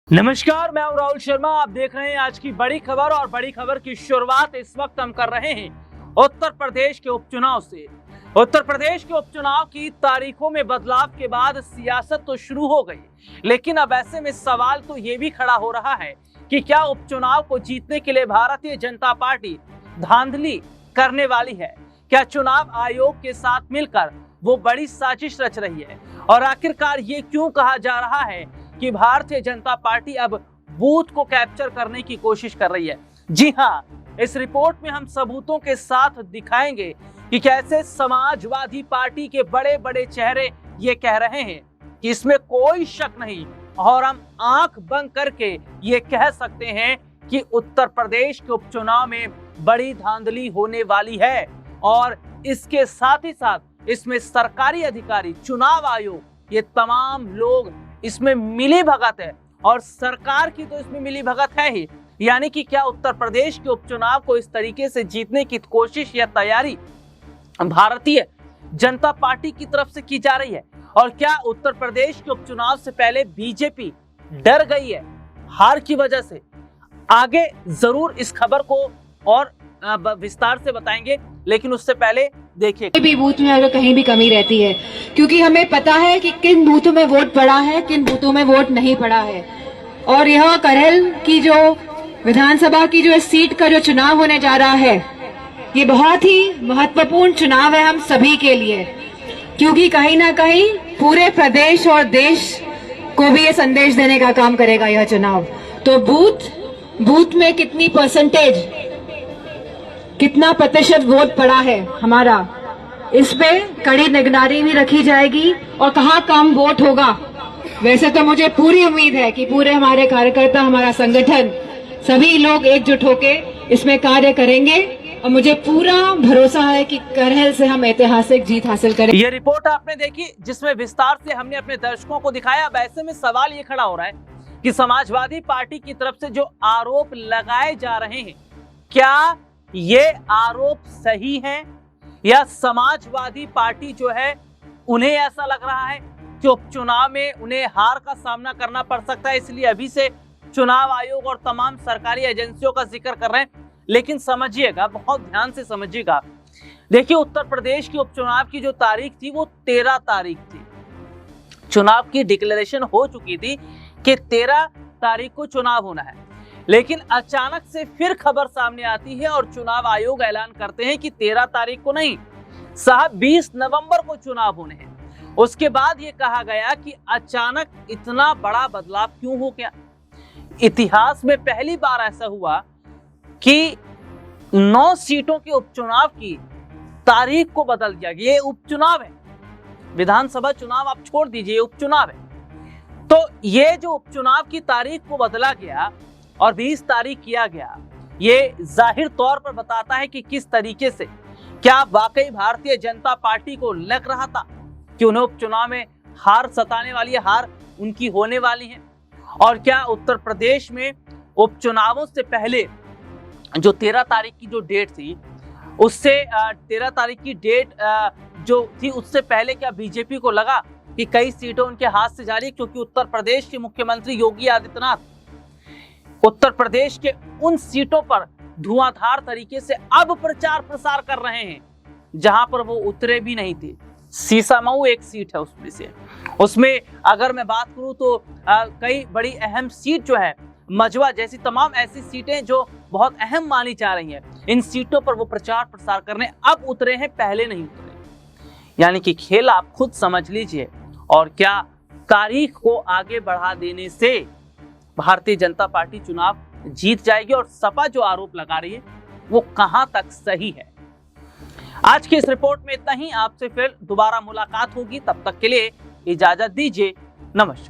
नमस्कार, मैं हूं राहुल शर्मा। आप देख रहे हैं आज की बड़ी खबर और बड़ी खबर की शुरुआत इस वक्त हम कर रहे हैं उत्तर प्रदेश के उपचुनाव से। उत्तर प्रदेश के उपचुनाव की तारीखों में बदलाव के बाद सियासत तो शुरू हो गई, लेकिन अब ऐसे में सवाल तो ये भी खड़ा हो रहा है कि क्या उपचुनाव को जीतने के लिए भारतीय जनता पार्टी धांधली करने वाली है? क्या चुनाव आयोग के साथ मिलकर वो बड़ी साजिश रच रही है? और आखिरकार ये क्यों कहा जा रहा है कि भारतीय जनता पार्टी अब बूथ को कैप्चर करने की कोशिश कर रही है? जी हां, इस रिपोर्ट में हम सबूतों के साथ दिखाएंगे कि कैसे समाजवादी पार्टी के बड़े बड़े चेहरे ये कह रहे हैं कि इसमें कोई शक नहीं, और हम आंख बंद करके ये कह सकते हैं कि उत्तर प्रदेश के उपचुनाव में बड़ी धांधली होने वाली है। और इसके साथ ही साथ इसमें सरकारी अधिकारी, चुनाव आयोग, ये तमाम लोग इसमें मिली भगत है, और सरकार की तो इसमें मिली भगत है ही। यानी कि क्या उत्तर प्रदेश के उपचुनाव को इस तरीके से जीतने की कोशिश या तैयारी भारतीय जनता पार्टी की तरफ से की जा रही है? और क्या उत्तर प्रदेश के उपचुनाव से पहले बीजेपी डर गई है हार की वजह से? आगे जरूर इस खबर को और विस्तार से बताएंगे, लेकिन उससे पहले देखिए भी बूथ में अगर कहीं भी कमी रहती है, क्योंकि हमें पता है कि किन बूथों में वोट पड़ा है, किन बूथों में वोट नहीं पड़ा है। और यह करहल की जो विधानसभा की जो इस सीट का जो चुनाव होने जा रहा है, ये बहुत ही महत्वपूर्ण चुनाव है हम सभी के लिए, क्योंकि कहीं ना कहीं पूरे प्रदेश और देश को भी ये संदेश देने का काम करेगा यह चुनाव। तो बूथ में कितनी परसेंटेज, कितना प्रतिशत वोट पड़ा है हमारा, इस पे कड़ी निगरानी भी रखी जाएगी। और कहाँ कम वोट होगा, वैसे तो मुझे पूरी उम्मीद है कि पूरे हमारे कार्यकर्ता, हमारा संगठन, सभी लोग एकजुट होके इसमें कार्य करेंगे, और मुझे पूरा भरोसा है कि करहल से हम ऐतिहासिक जीत हासिल करेंगे। ये रिपोर्ट आपने देखी जिसमें विस्तार से हमने अपने दर्शकों को दिखाया। अब ऐसे में सवाल ये खड़ा हो रहा है कि समाजवादी पार्टी की तरफ से जो आरोप लगाए जा रहे हैं, क्या ये आरोप सही है, या समाजवादी पार्टी जो है उन्हें ऐसा लग रहा है कि उपचुनाव में उन्हें हार का सामना करना पड़ सकता है, इसलिए अभी से चुनाव आयोग और तमाम सरकारी एजेंसियों का जिक्र कर रहे हैं? लेकिन समझिएगा, बहुत ध्यान से समझिएगा। देखिए, उत्तर प्रदेश के उपचुनाव की जो तारीख थी वो 13 तारीख थी। चुनाव की डिक्लेरेशन हो चुकी थी कि 13 तारीख को चुनाव होना है, लेकिन अचानक से फिर खबर सामने आती है और चुनाव आयोग ऐलान करते हैं कि 13 तारीख को नहीं साहब, 20 नवंबर को चुनाव होने हैं। उसके बाद ये कहा गया कि अचानक इतना बड़ा बदलाव क्यों हो गया? इतिहास में पहली बार ऐसा हुआ कि 9 सीटों के उपचुनाव की तारीख को बदल दिया गया। ये उपचुनाव है, विधानसभा चुनाव आप छोड़ दीजिए, उपचुनाव है। तो ये जो उपचुनाव की तारीख को बदला गया और 20 तारीख किया गया, ये जाहिर तौर पर बताता है कि किस तरीके से, क्या वाकई भारतीय जनता पार्टी को लग रहा था कि उन्हें उपचुनाव में हार सताने वाली है, हार उनकी होने वाली है? और क्या उत्तर प्रदेश में उपचुनावों से पहले जो 13 तारीख की जो डेट थी, उससे 13 तारीख की डेट जो थी उससे पहले क्या बीजेपी को लगा कि कई सीटें उनके हाथ से जा रही? क्योंकि उत्तर प्रदेश के मुख्यमंत्री योगी आदित्यनाथ उत्तर प्रदेश के उन सीटों पर धुआंधार तरीके से अब प्रचार प्रसार कर रहे हैं जहां पर वो उतरे भी नहीं थे। सीसामऊ एक सीट है उसमें से, उसमें अगर मैं बात करूं तो कई बड़ी अहम सीट जो है, मझवा जैसी तमाम ऐसी सीटें जो बहुत अहम मानी जा रही हैं, इन सीटों पर वो प्रचार प्रसार करने अब उतरे हैं, पहले नहीं उतरे। यानी कि खेल आप खुद समझ लीजिए। और क्या तारीख को आगे बढ़ा देने से भारतीय जनता पार्टी चुनाव जीत जाएगी? और सपा जो आरोप लगा रही है वो कहां तक सही है? आज की इस रिपोर्ट में इतना ही। आपसे फिर दोबारा मुलाकात होगी, तब तक के लिए इजाजत दीजिए। नमस्कार।